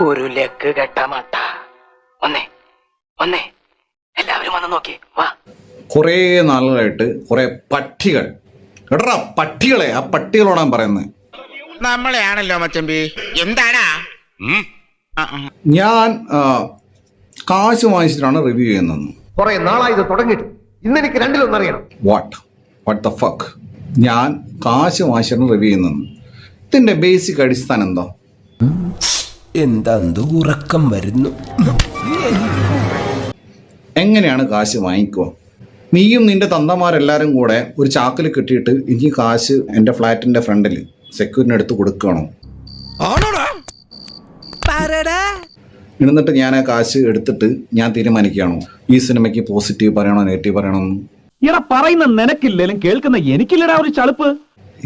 ഒരു ലെഗ് കെട്ട മട്ട. ഒന്നേ ഒന്നേ എല്ലാവരും വന്ന് നോക്കി വാ. കുറേ നാളുകളായിട്ട് കുറെ പട്ടികൾ, എടാ പട്ടികളെ, ആ പട്ടികളോടാൻ പറയുന്നത്. നമ്മളെയാണല്ലോ മച്ചമ്പി. എന്താടാ? ഞാൻ കാശ് വാങ്ങിച്ചിട്ടാണ് റിവ്യൂ ചെയ്യുന്നത്. കുറെ നാളായി ഇത് തുടങ്ങിയിട്ട്. ഇന്ന് എനിക്ക് രണ്ടിലൊന്നറിയണം. What the fuck? ഞാൻ കാശ് വാങ്ങിച്ചിട്ടാണ് റിവ്യൂ ചെയ്യുന്നത്. ഇതിന്റെ ബേസിക് അടിസ്ഥാനം എന്താ? ഉറക്കം വരുന്നു. എങ്ങനെയാണ് കാശ് വാങ്ങിക്കുക? നീയും നിന്റെ തന്തമാരെല്ലാരും കൂടെ ഒരു ചാക്കിൽ കെട്ടിയിട്ട് എനിക്ക് കാശ് എൻ്റെ ഫ്ലാറ്റിന്റെ ഫ്രണ്ടിൽ സെക്യൂരിറ്റിന് എടുത്ത് കൊടുക്കണോ? എന്നിട്ട് ഞാൻ ആ കാശ് എടുത്തിട്ട് ഞാൻ തീരുമാനിക്കുകയാണോ ഈ സിനിമയ്ക്ക് പോസിറ്റീവ് പറയണോ നെഗറ്റീവ് പറയണമെന്ന്? ഇവിടെ പറയുന്ന നിനക്കില്ലേലും കേൾക്കുന്ന എനിക്കില്ലടാ ഒരു ചളുപ്പ്.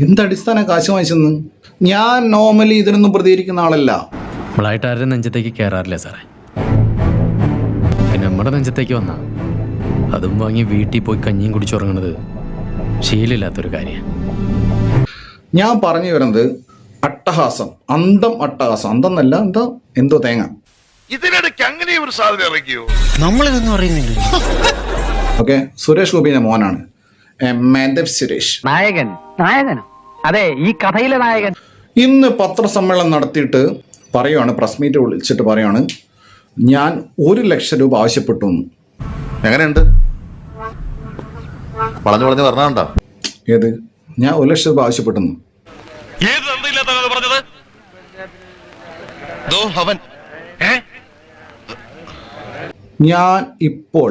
എന്തടിസ്ഥാനം കാശ് വാങ്ങിച്ചെന്ന്? ഞാൻ നോർമലി ഇതിനൊന്നും പ്രതികരിക്കുന്ന ആളല്ല. നമ്മളായിട്ട് ആരുടെ നെഞ്ചത്തേക്ക് കയറാറില്ല സാറേ. നമ്മുടെ നെഞ്ചത്തേക്ക് വന്ന അതും വാങ്ങി വീട്ടിൽ പോയി കഞ്ഞിയും കുടിച്ചുറങ്ങണത് ശീലമില്ലാത്തൊരു കാര്യം. ഞാൻ പറഞ്ഞു വരുന്നത് അട്ടഹാസം, അന്തം അട്ടഹാസം. അന്തം എന്നല്ല, എന്തോ തേങ്ങ. ഇതിനിടയ്ക്ക് അങ്ങനെ ഒരു സാധനം ഇറക്കിയോ? നമ്മളിതൊന്നും അറിയുന്നില്ല. ഓക്കെ, സുരേഷ് ഗോപിന്റെ മോനാണ് മാധവ് സുരേഷ്. നായകനോ? അതെ, ഈ കഥയിലെ നായകൻ. ഇന്ന് പത്രസമ്മേളനം നടത്തിയിട്ട് പറയുവാണ്, പ്രസ് മീറ്റ് വിളിച്ചിട്ട് പറയുവാണ്, ഞാൻ 1 ലക്ഷം രൂപ ആവശ്യപ്പെട്ടു. എങ്ങനെയുണ്ട്? പറഞ്ഞു പറഞ്ഞോ. ഏത്? ഞാൻ 1 ലക്ഷം രൂപ ആവശ്യപ്പെട്ടു. ഞാൻ ഇപ്പോൾ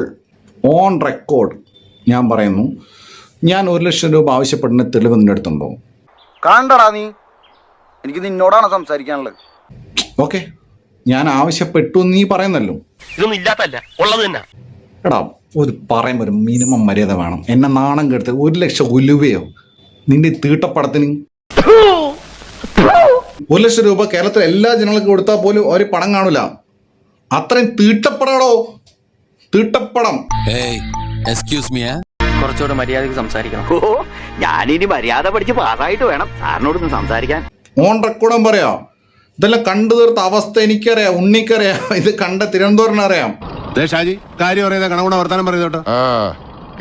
ഓൺ റെക്കോർഡ് ഞാൻ പറയുന്നു, ഞാൻ 1 ലക്ഷം രൂപ ആവശ്യപ്പെടുന്ന തെളിവ് നിന്റെ അടുത്തുണ്ടോ? കാണണ്ടടാ നീ, എനിക്ക് നിന്നോടാണ് സംസാരിക്കാനുള്ളത്. ഓക്കെ, ഞാൻ ആവശ്യപ്പെട്ടു നീ പറയുന്നല്ലോ. ഇതൊന്നും ഇല്ലാത്തല്ല, ഉള്ളത് തന്നെ. എടാ, പറയുമ്പോൾ ഒരു മിനിമം മര്യാദ വേണം. എന്നെ നാണം കെടുത്ത് 1 ലക്ഷം ഉലുവയോ നിന്റെ തീട്ടപ്പടത്തിന്? 1 ലക്ഷം രൂപ കേരളത്തിലെ എല്ലാ ജനങ്ങൾക്കും കൊടുത്താൽ പോലും ഒരു പണം കാണൂല. അത്രയും തീട്ടപ്പടോ, തീട്ടപ്പടം. കുറച്ചുകൂടെ മര്യാദക്ക് സംസാരിക്കണം. ഓ, ഞാനിനി മര്യാദ പഠിച്ച് പാസ്സായിട്ട് വേണം സാറിനോടൊന്ന് സംസാരിക്കാൻ. ഓൺ റെക്കോർഡും പറയാം. ഇതെല്ലാം കണ്ടു തീർത്ത അവസ്ഥ എനിക്കറിയാം, ഉണ്ണിക്കറിയാം, ഇത് കണ്ട തിരുവനന്തപുരം അറിയാം. ഷാജി കാര്യം പറയുന്ന കണകുണ വർത്താനം പറയുന്നോട്ടോ.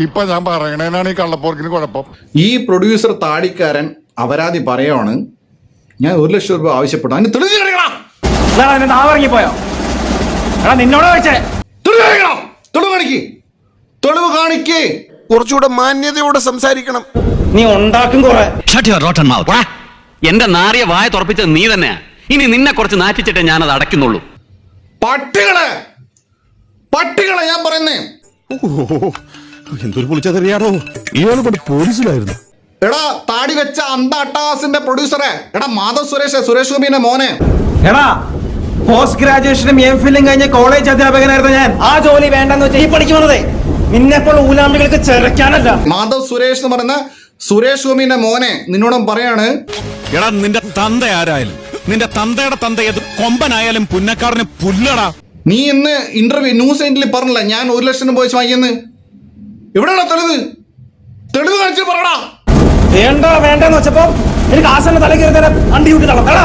ഇപ്പൊ ഞാൻ പറയണേനാണ് ഈ കള്ളപ്പോർക്കിന് കുഴപ്പം. ഈ പ്രൊഡ്യൂസർ താടിക്കാരൻ അപരാധി പറയുവാണ്, ഞാൻ 1 ലക്ഷം രൂപ ആവശ്യപ്പെട്ടു. അതിന് തെളിവ് കാണിക്കേ. കുറച്ചുകൂടെ മാന്യതയോടെ സംസാരിക്കണം. നീ ഉണ്ടാക്കും കുറെ. എന്റെ നാറിയ വായ തുറപ്പിച്ചത് നീ തന്നെയാ. ഇനി നിന്നെ കുറച്ച് നാറ്റിച്ചിട്ടേ ഞാനത് അടയ്ക്കുന്നുള്ളൂ. പട്ടികളെ ഞാൻ പറയുന്നേ. എന്തൊരു പൊളിച്ചതറിയാടോ, ഇയാള് പണ്ട് പോലീസിലായിരുന്നു. എടാ, താടി വെച്ച അന്ത അട്ടാസിന്റെ പ്രൊഡ്യൂസറെ, എടാ മാധവ് സുരേഷ്, സുരേഷ് ഗോപിന്റെ മോനെ. എടാ, പോസ്റ്റ് ഗ്രാജുവേഷനും MPhilഉം കഴിഞ്ഞ കോളേജ് അധ്യാപകനായിരുന്നു ഞാൻ. ആ ജോലി വേണ്ടെന്ന് വെച്ചാൽ ഈ പഠിക്ക് വന്നതേ നിന്നെപ്പോൾ ഊലാമ്പികൾക്ക് ചെറുക്കാനല്ല. മാധവ് സുരേഷ് എന്ന് പറയുന്ന സുരേഷ് ഗോപിന്റെ മോനെ നിന്നോടും പറയാണ്, എടാ നിന്റെ തന്ത ആരായാലും, നിന്റെ തന്തയുടെ തന്ത ഏത് കൊമ്പനായാലും പുന്നക്കാരന് പുല്ലടാ. നീ ഇന്ന് ഇന്റർവ്യൂ ന്യൂസ് എൻഡിൽ പറഞ്ഞില്ല ഞാൻ 1 ലക്ഷം രൂപ വെച്ച് വാങ്ങിയെന്ന്. എവിടെയാണോ തെളിവ് കാണിച്ചു പറയടാ. വേണ്ടെന്ന് വെച്ചപ്പോ എനിക്ക് ആസന തല കയറി അണ്ടി വിട്ട് തളർത്തടാ.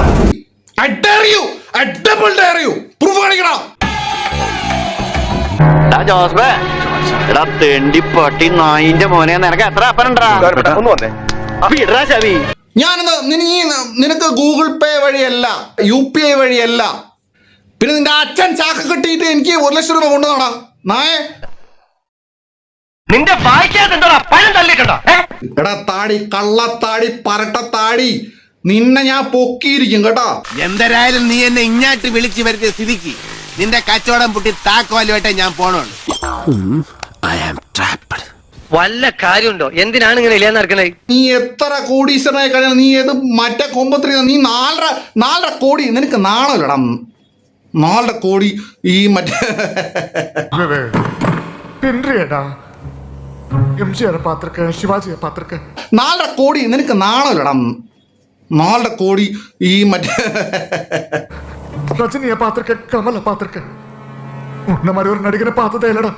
പ്രൂഫ് കാണിക്കടാ. ജോസ്ബേ, എടാ തെണ്ടിപ്പട്ടി നായിന്റെ മോനെ, നിനക്ക് എത്ര അപ്പനുണ്ടാ? ഞാനെന്താ നിനക്ക് ഗൂഗിൾ പേ വഴിയല്ല, UPI വഴിയല്ല, പിന്നെ നിന്റെ അച്ഛൻ ചാക്ക് കെട്ടിയിട്ട് എനിക്ക് 1 ലക്ഷം രൂപ കൊണ്ടുവന്നാടാ നായേ. നിന്റെ വായിക്കാതെന്താ പഴം തള്ളിയിട്ടുണ്ടോ? എടാ താടി, കള്ളത്താടി, പരട്ടത്താടി, നിന്നെ ഞാൻ പൊക്കിയിരിക്കും കേട്ടോ. എന്തരായാലും നീ എന്നെ ഇങ്ങാട്ട് വിളിച്ചു വരുത്തിയ സ്ഥിതിക്ക് നിന്റെ കച്ചവടം പൊട്ടി താക്കോലുമായിട്ടേ ഞാൻ പോണുണ്ട്. വല്ല കാര്യമുണ്ടോ? എന്തിനാണ് ഇങ്ങനെ ഇല്ലാന്ന് നടക്കണേ? നീ എത്ര കോടീശ്വരനായി കഴിയണം? നീ ഏത് മറ്റേ കൊമ്പത്തിരി? നീ 4.5 കോടി, നിനക്ക് നാണല്ലടാ. 4.5 കോടി ഈ മറ്റേ ശിവാജിയെ പാത്രക്ക് 4.5 കോടി, നിനക്ക് നാണല്ലടാ. 4.5 കോടി ഈ മറ്റേ രജനിയെ പാത്രക്ക്, കമല പാത്രക്ക്, ഒരു നടികനെ പാത്തതേലടാ.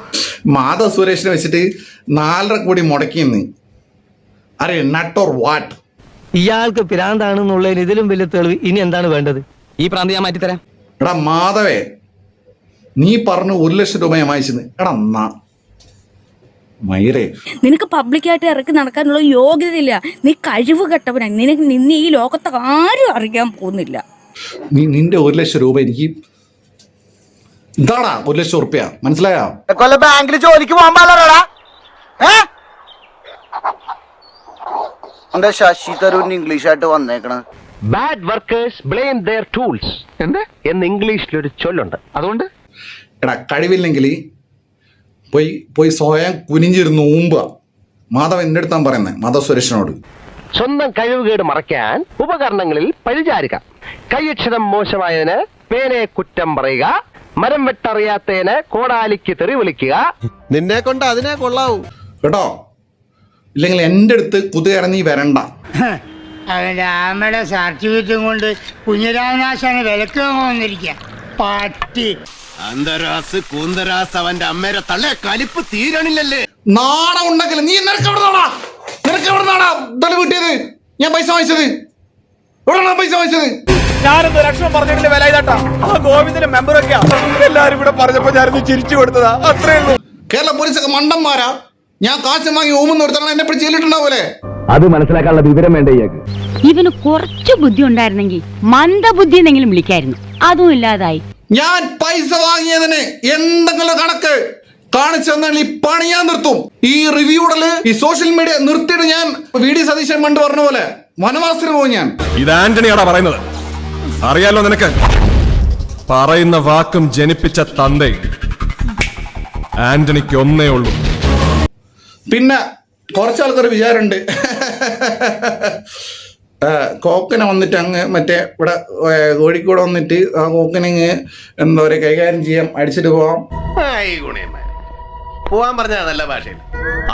മാധവ് സുരേഷിനെ വെച്ചിട്ട് 4.5 കോടി മുടക്കിയെന്ന്. അരെ നട്ട് ഓർ വാട്ട്? ഇയാൾക്ക് പ്രാന്താണെന്നുള്ളതിന് ഇതിലും വലിയ തെളിവ് ഇനി എന്താണ് വേണ്ടത്? ഈ പ്രാന്ത് ഞാൻ മാറ്റിത്തരാം. എടാ മാധവേ, നീ പറഞ്ഞു 1 ലക്ഷം രൂപ ഞാൻ വാങ്ങിച്ചത്. എടാ മയിരേ, നിനക്ക് പബ്ലിക്കായിട്ട് ഇറക്കി നടക്കാനുള്ള യോഗ്യതയില്ല. നീ കഴിവ് കെട്ടവനാ. നിന്നെ ഈ ലോകത്ത് ആരും അറിയാൻ പോകുന്നില്ല. നിന്റെ 1 ലക്ഷം രൂപ എനിക്ക് ഇതാടാ 1 ലക്ഷം ഉറുപ്പ്യ, മനസ്സിലായോ? കൊല്ലം ബാങ്കിൽ ജോലിക്ക് പോകാൻ പാടില്ലടാ. എന്റെ ശശി തരൂർ ഇംഗ്ലീഷായിട്ട് വന്നേക്കണ. Bad workers blame their tools എന്ന് ഇംഗ്ലീഷിലൊരു ചൊല്ലുണ്ട്. അതുകൊണ്ട് എടാ കഴിവില്ലെങ്കിൽ പോയി സ്വയം കുനിഞ്ഞിരുന്ന് ഊമ്പുക. മാധവൻ എൻ്റെ അടുത്താൻ പറയുന്നത്, മാധവ സുരേഷിനോട്. സ്വന്തം കഴിവുകേട് മറയ്ക്കാൻ ഉപകരണങ്ങളിൽ പഴിചാരുക. കൈയക്ഷരം മോശമായതിന് പേനയെ കുറ്റം പറയുക. മരം വെട്ടറിയാത്തതിന് കോടാലിക്ക് തെറി വിളിക്കുക. നിന്നെ കൊണ്ട് അതിനെ കൊള്ളാവൂ കേട്ടോ, ഇല്ലെങ്കിൽ എൻ്റെ അടുത്ത് കുതിരഞ്ഞീ വരണ്ട. അവന്റെ ആമയുടെ സർട്ടിഫിക്കറ്റും കൊണ്ട് കുഞ്ഞിരാമനാശാനെ വിലക്ക് വന്നിരിക്കുക. പട്ടി അന്തരാസ് കൂന്തരാസ് അവന്റെ അമ്മേരെ തള്ളേ കലിപ്പ് തീരണില്ലല്ലേ. നാണം ഉണ്ടെങ്കിൽ നീ നിനക്ക് എവിടുന്നാടാ ഇതല്ലേ കിട്ടിയത്? ഞാൻ പൈസ വാങ്ങിച്ചത് എവിടെയാണ് പൈസ വാങ്ങിച്ചത്? ഞാനെന്തോ ലക്ഷണം പറഞ്ഞിട്ടില്ല വില ഇതാട്ടാ. ആ ഗോവിന്ദന്റെ മെമ്പറൊക്കെയാ. എല്ലാരും ഇവിടെ പറഞ്ഞപ്പോ ഞാനൊന്ന് ചിരിച്ചു കൊടുത്തതാ, അത്രേ ഉള്ളൂ. കേരള പോലീസൊക്കെ മണ്ടന്മാരാ. ഞാൻ കാശ് വാങ്ങി ഊമെന്ന് ഒരുത്തണം എന്നെ പിടിച്ച് ജയിലിട്ടുണ്ടാവൂലേ? അത് മനസ്സിലാക്കാനുള്ള വിവരം വേണ്ട ഇയാൾക്ക്. ഇവന് കുറച്ച് ബുദ്ധി ഉണ്ടായിരുന്നെങ്കിൽ മന്ദബുദ്ധി എന്നെങ്കിലും വിളിക്കായിരുന്നു. അതും ഇല്ലാതായി. ഞാൻ പൈസ വാങ്ങിയതിന് എന്തെങ്കിലും കണക്ക് കാണിച്ചു തന്നാൽ ഈ പണി ഞാൻ നിർത്തും. ഈ റിവ്യൂടല് ഈ സോഷ്യൽ മീഡിയ നിർത്തിയിട്ട് ഞാൻ VD സതീശൻ പണ്ട് പറഞ്ഞ പോലെ വനവാസത്തിന് പോകും ഞാൻ. ഇത് ആന്റണിയാടാ പറയുന്നത്, അറിയാലോ നിനക്ക്. പറയുന്ന വാക്കും ജനിപ്പിച്ച തന്തേ ആന്റണിക്ക് ഒന്നേ ഉള്ളൂ. പിന്നെ കുറച്ച് ആൾക്കാർ വിചാരമുണ്ട് കോക്കനെ വന്നിട്ട് അങ്ങ് മറ്റേ ഇവിടെ കോഴിക്കോട് വന്നിട്ട് ആ കോക്കനങ്ങ് എന്താ പറയുക കൈകാര്യം ചെയ്യാം, അടിച്ചിട്ട് പോവാം. പോവാൻ പറഞ്ഞ നല്ല ഭാഷയിൽ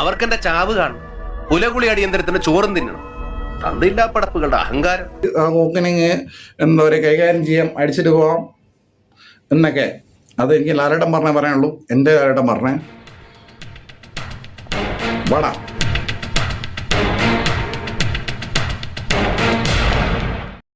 അവർക്കെന്റെ ചാവ് കാണും. പുലകുളി അടിയന്തരത്തിന് ചോറും തിന്നണം. തന്തില്ലാ പടപ്പുകളുടെ അഹങ്കാരം. ആ കോക്കനങ്ങ് എന്താ പറയുക കൈകാര്യം ചെയ്യാം, അടിച്ചിട്ട് പോവാം എന്നൊക്കെ. അത് എനിക്ക് ലാലേട്ടൻ പറയാനുള്ളൂ. എൻ്റെ ലാലേട്ടൻ പറഞ്ഞേ വാടാ.